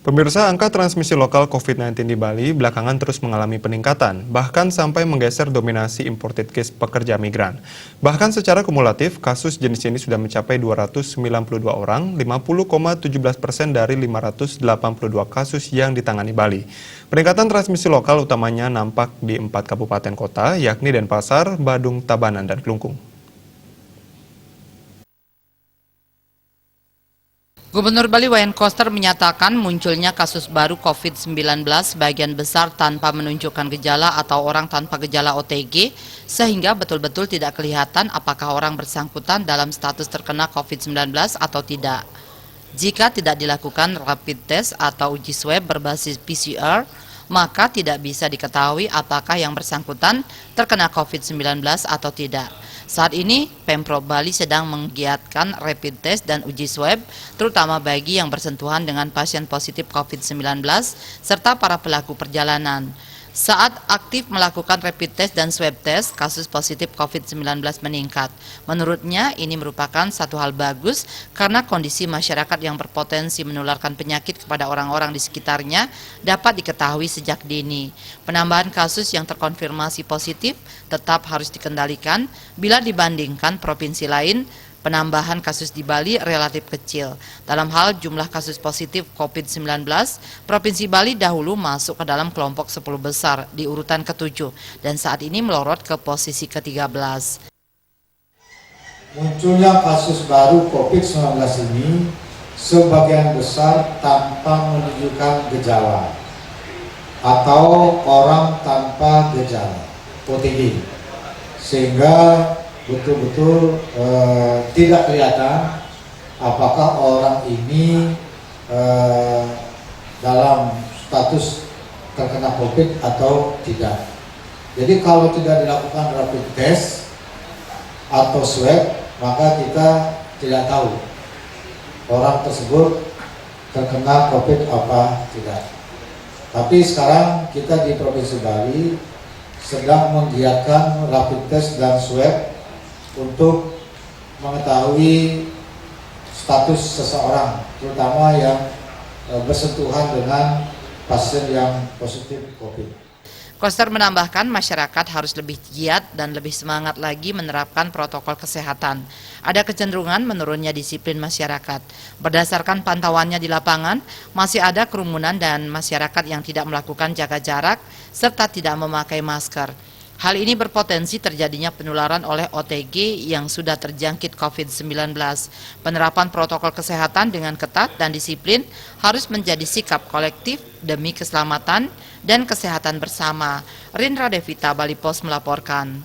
Pemirsa, angka transmisi lokal COVID-19 di Bali belakangan terus mengalami peningkatan, bahkan sampai menggeser dominasi imported case pekerja migran. Bahkan secara kumulatif, kasus jenis ini sudah mencapai 292 orang, 50,17% dari 582 kasus yang ditangani Bali. Peningkatan transmisi lokal utamanya nampak di 4 kabupaten kota, yakni Denpasar, Badung, Tabanan, dan Klungkung. Gubernur Bali Wayan Koster menyatakan munculnya kasus baru COVID-19 sebagian besar tanpa menunjukkan gejala atau orang tanpa gejala OTG, sehingga betul-betul tidak kelihatan apakah orang bersangkutan dalam status terkena COVID-19 atau tidak. Jika tidak dilakukan rapid test atau uji swab berbasis PCR, maka tidak bisa diketahui apakah yang bersangkutan terkena COVID-19 atau tidak. Saat ini, Pemprov Bali sedang menggiatkan rapid test dan uji swab, terutama bagi yang bersentuhan dengan pasien positif COVID-19 serta para pelaku perjalanan. Saat aktif melakukan rapid test dan swab test, kasus positif COVID-19 meningkat. Menurutnya, ini merupakan satu hal bagus karena kondisi masyarakat yang berpotensi menularkan penyakit kepada orang-orang di sekitarnya dapat diketahui sejak dini. Penambahan kasus yang terkonfirmasi positif tetap harus dikendalikan bila dibandingkan provinsi lain. Penambahan kasus di Bali relatif kecil. Dalam hal jumlah kasus positif COVID-19, Provinsi Bali dahulu masuk ke dalam kelompok 10 besar di urutan ke-7 dan saat ini melorot ke posisi ke-13. Munculnya kasus baru COVID-19 ini sebagian besar tanpa menunjukkan gejala atau orang tanpa gejala OTG, sehingga betul-betul tidak kelihatan apakah orang ini dalam status terkena COVID atau tidak. Jadi kalau tidak dilakukan rapid test atau swab, maka kita tidak tahu orang tersebut terkena COVID apa tidak. Tapi sekarang kita di Provinsi Bali sedang menggiatkan rapid test dan swab untuk mengetahui status seseorang, terutama yang bersentuhan dengan pasien yang positif COVID. Koster menambahkan masyarakat harus lebih giat dan lebih semangat lagi menerapkan protokol kesehatan. Ada kecenderungan menurunnya disiplin masyarakat. Berdasarkan pantauannya di lapangan, masih ada kerumunan dan masyarakat yang tidak melakukan jaga jarak serta tidak memakai masker. Hal ini berpotensi terjadinya penularan oleh OTG yang sudah terjangkit COVID-19. Penerapan protokol kesehatan dengan ketat dan disiplin harus menjadi sikap kolektif demi keselamatan dan kesehatan bersama. Rindra Devita, Bali Pos melaporkan.